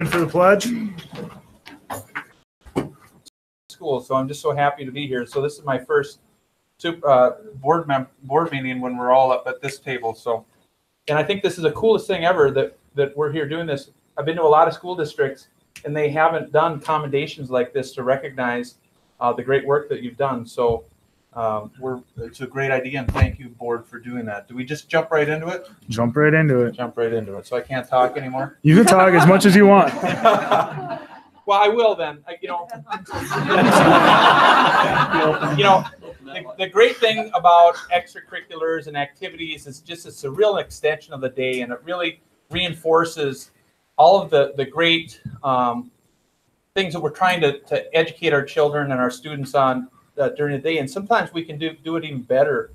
For the pledge. School, so I'm just so happy to be here. So this is my first board meeting when we're all up at this table. So, and I think this is the coolest thing ever that we're here doing this. I've been to a lot of school districts, and they haven't done commendations like this to recognize the great work that you've done. So it's a great idea, and thank you, board, for doing that. Do we just jump right into it? Jump right into it. Jump right into it. So I can't talk anymore? You can talk as much as you want. Well, I will then. The great thing about extracurriculars and activities is just it's a real extension of the day, and it really reinforces all of the great things that we're trying to educate our children and our students on during the day. And sometimes we can do it even better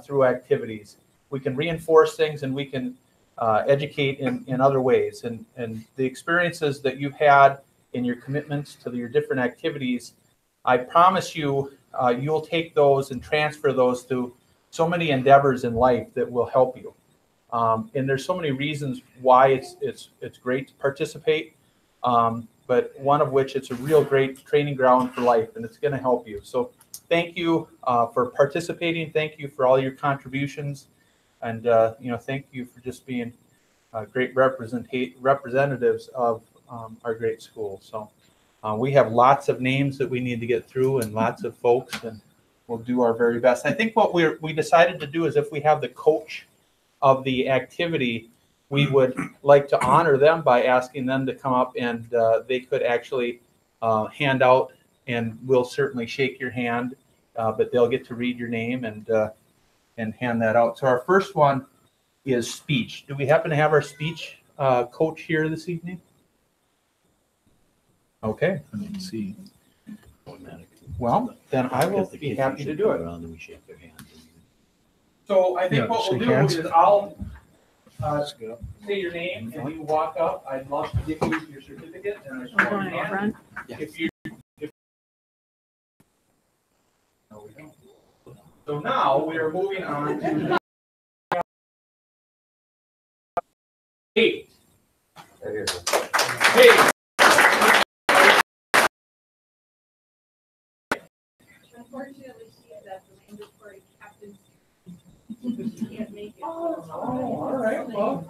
through activities. We can reinforce things, and we can educate in other ways. And the experiences that you've had in your commitments to your different activities, I promise you, you'll take those and transfer those to so many endeavors in life that will help you. And there's so many reasons why it's great to participate, but one of which it's a real great training ground for life, and it's going to help you. So thank you for participating. Thank you for all your contributions, and thank you for just being great representatives of our great school. So we have lots of names that we need to get through and lots of folks, and we'll do our very best. I think what we decided to do is if we have the coach of the activity, we would like to honor them by asking them to come up, and they could actually hand out, and we'll certainly shake your hand, but they'll get to read your name and hand that out. So our first one is speech. Do we happen to have our speech coach here this evening? Okay. Let's see. Well, then I will be happy to do it. So I think what we'll do is I'll say your name and you walk up. I'd love to give you your certificate and a small hand. No, we don't. So now we are moving on to 8. Hey. Unfortunately, she is at the mandatory captain's. She can't make it. Oh, all right. Well.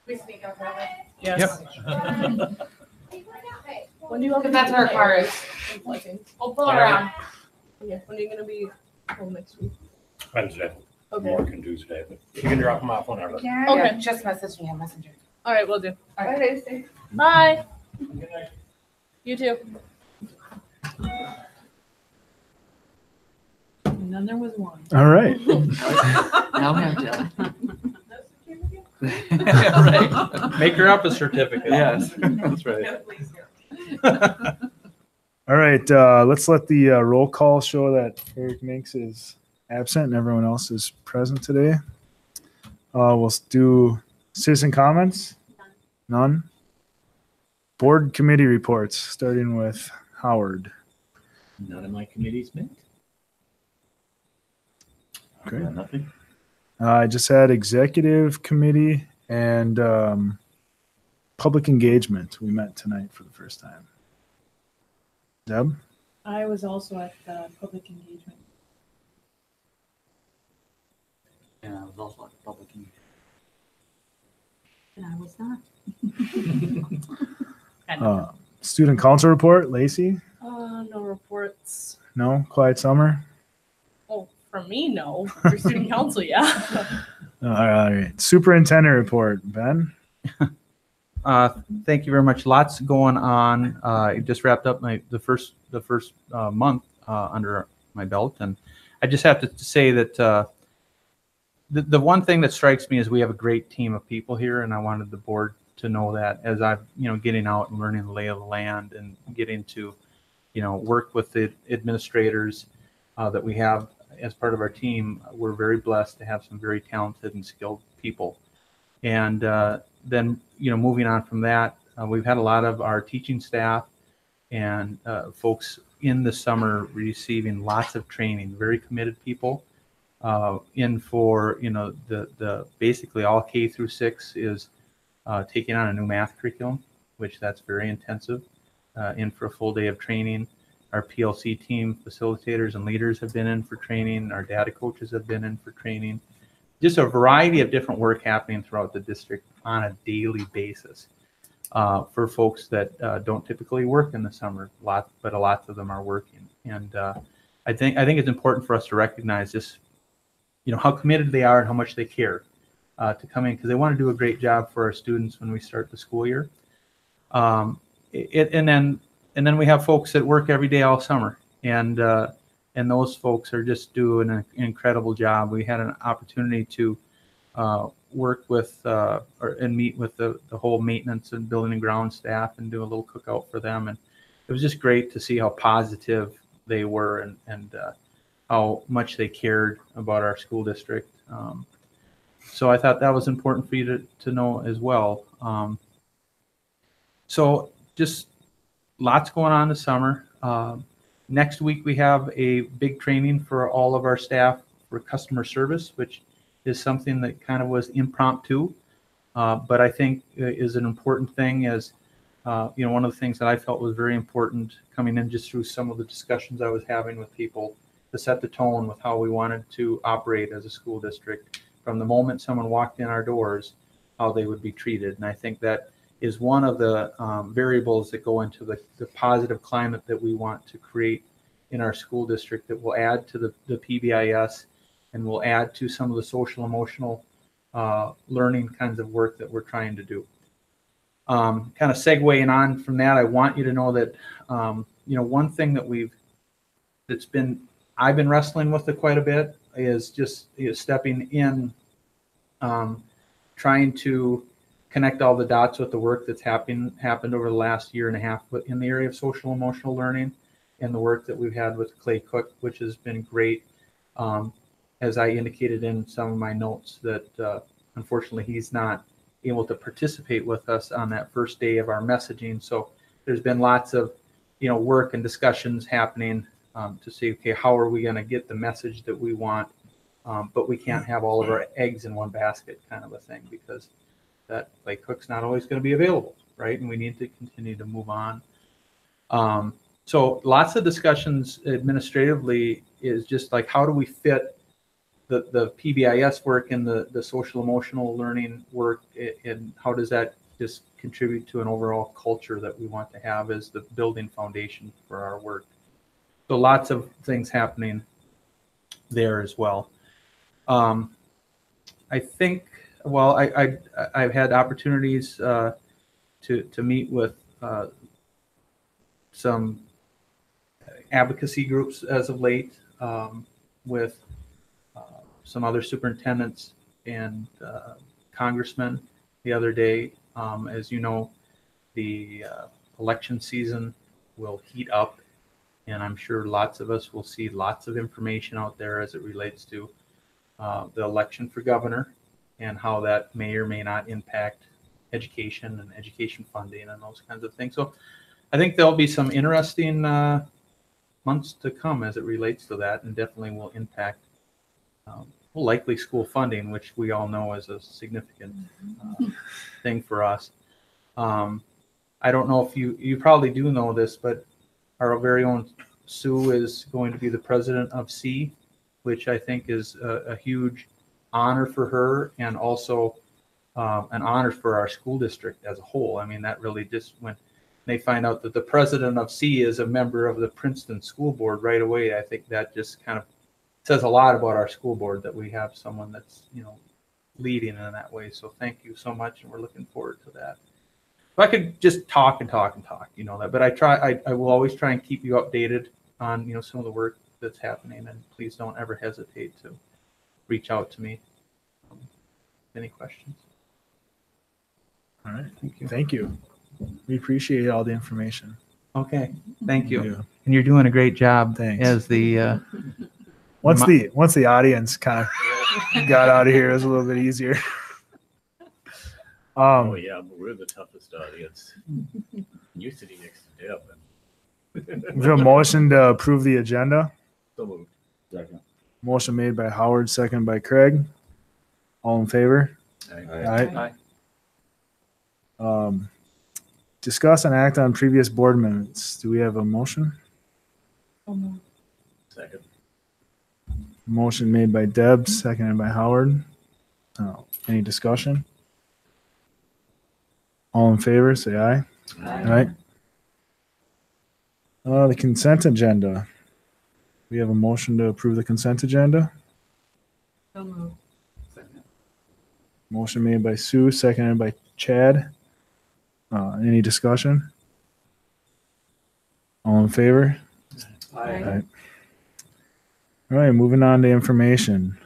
We sneak up on it. Yes. When do you want? That's where our car is. We'll pull around. Yeah. When are you gonna be home next week? Wednesday. Okay. More can Tuesday, but you can drop them off whenever. Okay. Just message me on Messenger. All right, we'll do. All right. Bye. You too. And then there was one. All right. Now we have to. Right. Make her up a certificate. Yes, that's right. All right. Let's let the roll call show that Eric Minks is absent and everyone else is present today. We'll do citizen comments. None. Board committee reports, starting with Howard. None of my committees met. Okay. Nothing. I just had executive committee and public engagement. We met tonight for the first time. Deb? I was also at the public engagement. And I was also at public engagement. And I was not. Student council report, Lacey? No reports. No? Quiet summer? Oh, for me, no. For student council, yeah. All right. Superintendent report, Ben? Thank you very much. Lots going on. I just wrapped up the first month under my belt, and I just have to say that the one thing that strikes me is we have a great team of people here, and I wanted the board know that as I've, getting out and learning the lay of the land and getting to, work with the administrators that we have as part of our team. We're very blessed to have some very talented and skilled people. And then, moving on from that, we've had a lot of our teaching staff and folks in the summer receiving lots of training, very committed people in for, the basically all K through 6 is taking on a new math curriculum, which that's very intensive, in for a full day of training. Our PLC team facilitators and leaders have been in for training. Our data coaches have been in for training. Just a variety of different work happening throughout the district on a daily basis for folks that don't typically work in the summer, but lots of them are working. And I think it's important for us to recognize just, how committed they are and how much they care to come in, because they want to do a great job for our students when we start the school year. And then we have folks that work every day all summer, and those folks are just doing an incredible job. We had an opportunity to work with and meet with the whole maintenance and building and ground staff and do a little cookout for them, and it was just great to see how positive they were and how much they cared about our school district. So I thought that was important for you to know as well. So just lots going on this summer. Next week we have a big training for all of our staff for customer service, which is something that kind of was impromptu, but I think is an important thing. As one of the things that I felt was very important coming in just through some of the discussions I was having with people to set the tone with how we wanted to operate as a school district from the moment someone walked in our doors, how they would be treated. And I think that is one of the variables that go into the positive climate that we want to create in our school district that will add to the PBIS and will add to some of the social emotional learning kinds of work that we're trying to do. Kind of segueing on from that, I want you to know that one thing that I've been wrestling with it quite a bit is just stepping in, trying to connect all the dots with the work that's happened over the last year and a half in the area of social emotional learning and the work that we've had with Clay Cook, which has been great. As I indicated in some of my notes that unfortunately he's not able to participate with us on that first day of our messaging. So there's been lots of work and discussions happening to see, okay, how are we going to get the message that we want, but we can't have all of our eggs in one basket kind of a thing, because that Clay Cook's not always going to be available, right? And we need to continue to move on. So lots of discussions administratively is just like, how do we fit the PBIS work and the social emotional learning work, and how does that just contribute to an overall culture that we want to have as the building foundation for our work? So lots of things happening there as well. I think, well, I've had opportunities to meet with some advocacy groups as of late, with some other superintendents and congressmen the other day. As you know, the election season will heat up, and I'm sure lots of us will see lots of information out there as it relates to the election for governor and how that may or may not impact education and education funding and those kinds of things. So I think there'll be some interesting months to come as it relates to that, and definitely will impact likely school funding, which we all know is a significant thing for us. I don't know if you probably do know this, but our very own Sue is going to be the president of C, which I think is a huge honor for her, and also an honor for our school district as a whole. I mean, that really just, when they find out that the president of C is a member of the Princeton School Board right away, I think that just kind of says a lot about our school board, that we have someone that's leading in that way. So thank you so much, and we're looking forward to that. If I could just talk and talk and talk, that, but I will always try and keep you updated on some of the work that's happening, and please don't ever hesitate to reach out to me. Any questions? All right. Thank you. Thank you. We appreciate all the information. Okay, thank you. Yeah. And you're doing a great job Thanks. as the, Once the audience kind of got out of here, it was a little bit easier. Oh, yeah, but we're the toughest audience. You're sitting next to Deb. We have a motion to approve the agenda. So moved. Second. Motion made by Howard, second by Craig. All in favor? Aye. Aye. Discuss and act on previous board minutes. Do we have a motion? Second. Motion made by Deb, seconded by Howard. Any discussion? All in favor, say aye. Aye. The consent agenda. We have a motion to approve the consent agenda. Motion made by Sue, seconded by Chad. Any discussion? All in favor? Aye. All right, moving on to information.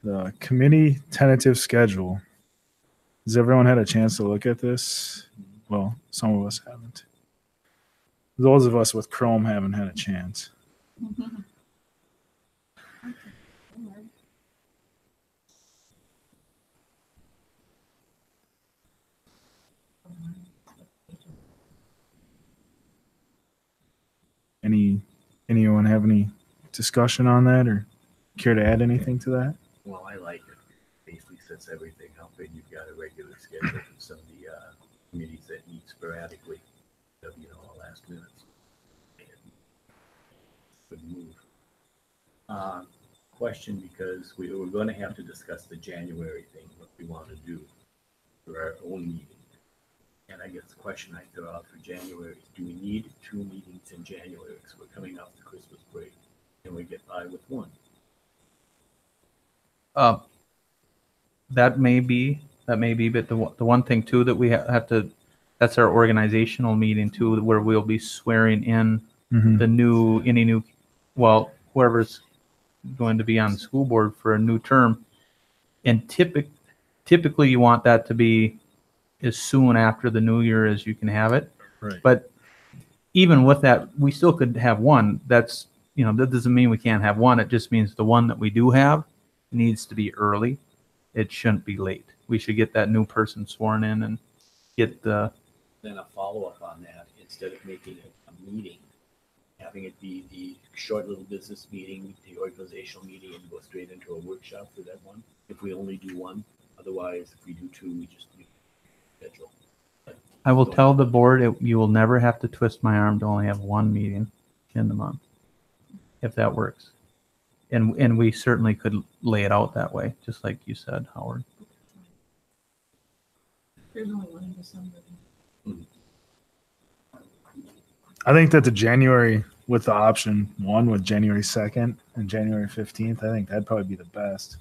The committee tentative schedule. Has everyone had a chance to look at this? Well, some of us haven't. Those of us with Chrome haven't had a chance. Anyone have any discussion on that or care to add anything to that? Well, I like it. Basically sets everything up and you've got a regular schedule for some of the committees that meet sporadically, last minutes. Good move. Question, because we were going to have to discuss the January thing, what we want to do for our own meeting. And I guess the question I throw out for January is, do we need 2 meetings in January? Because we're coming off the Christmas break. Can we get by with 1? that may be, but the one thing too that we have to, that's our organizational meeting too, where we'll be swearing in the whoever's going to be on the school board for a new term. And typically you want that to be as soon after the new year as you can have it. Right. But even with that, we still could have one. That's, that doesn't mean we can't have one. It just means the one that we do have needs to be early. It shouldn't be late. We should get that new person sworn in and get the. Then a follow-up on that, instead of making it a meeting, having it be the short little business meeting, the organizational meeting, and go straight into a workshop for that one. If we only do one, otherwise, if we do 2, we just schedule. I will tell the board you will never have to twist my arm to only have 1 meeting in the month, if that works. And we certainly could lay it out that way, just like you said, Howard. There's only one in December. I think that the January with the option 1 with January 2nd and January 15th, I think that'd probably be the best.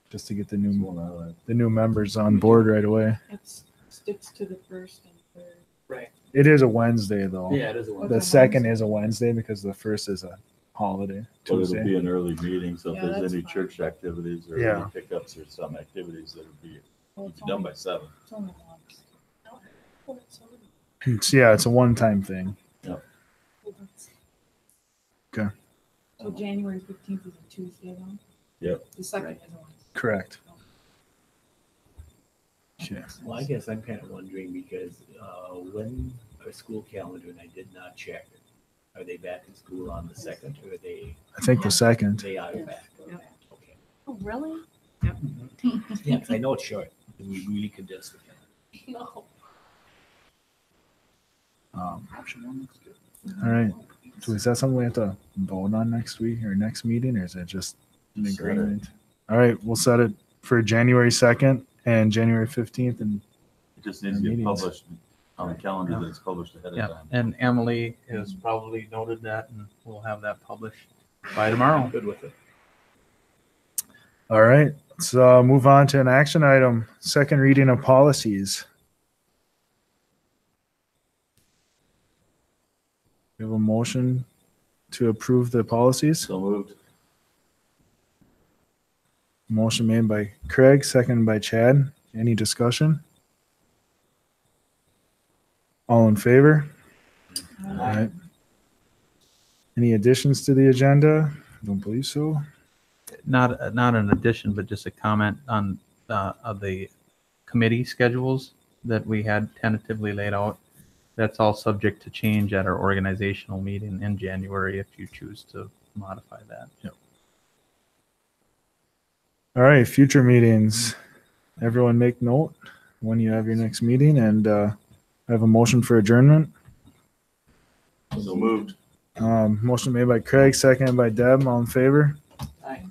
Just to get the new members on board right away. It sticks to the first and third. Right. It is a Wednesday though. Yeah, it is a one. The second is a Wednesday because the first is a holiday. So it'll Tuesday. be an early meeting, so if Yeah, there's that's any fine. church activities or Yeah. any pickups or some activities that'll be Well, it's done only- by 7. It's only once. Oh, it's only- It's a one-time thing. well, that's- Okay. So January 15th is a Tuesday then? Yep. The second is a Wednesday. Correct. Okay. Well, I guess I'm kind of wondering because when our school calendar, and I did not check it, are they back in school on the 2nd or are they I think the second. they are back? Yeah. Okay. Oh, really? Yeah, because I know it's short. And we really condensed the calendar. No. Option 1 looks good. All right. So is that something we have to vote on next week or next meeting, or is it just an Just set it. agreement? All right, we'll set it for January 2nd and January 15th, and It just needs to get Meetings. published on the calendar that's published ahead Yeah, of time. and Emily has probably noted that, and we'll have that published by tomorrow. Good with it. all right. Let's move on to an action item. Second reading of policies. We have a motion to approve the policies. So moved. Motion made by Craig, seconded by Chad. Any discussion? All in favor? All right. Any additions to the agenda? I don't believe so. Not an addition, but just a comment on of the committee schedules that we had tentatively laid out. That's all subject to change at our organizational meeting in January if you choose to modify that. All right, future meetings. Everyone make note when you have your next meeting, and I have a motion for adjournment. So moved. Motion made by Craig, seconded by Deb. All in favor? Aye.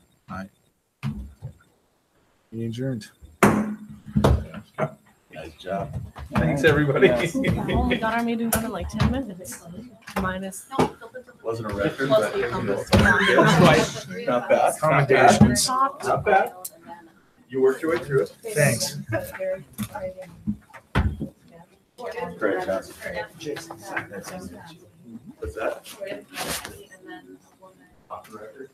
Meeting adjourned. Nice job. Thanks, everybody. Oh, we got our meeting done in like 10 minutes. Minus. Wasn't a record, Plus but the you know, comments. not bad. Commendations. Not bad. You worked your way through it. Thanks. Great, Johnson. What's that? Off the record?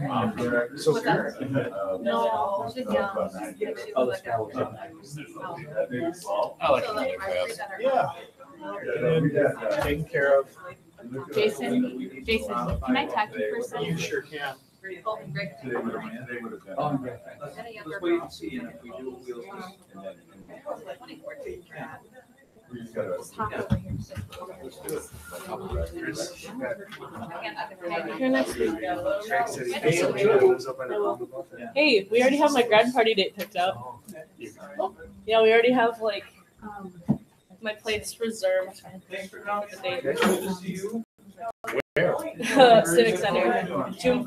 Off the record. So- No. Yeah. Taken care of. Jason, can I talk to you for a second? You sure can. They would have been. Let's wait and see, and if we do, we'll. We just gotta. Here next week. Craig said he lives up in the- Hey, we already have my grad party date picked out. Yeah, we already have like my place reserved. Thanks for coming. The date. Good to see you. Civic Center, June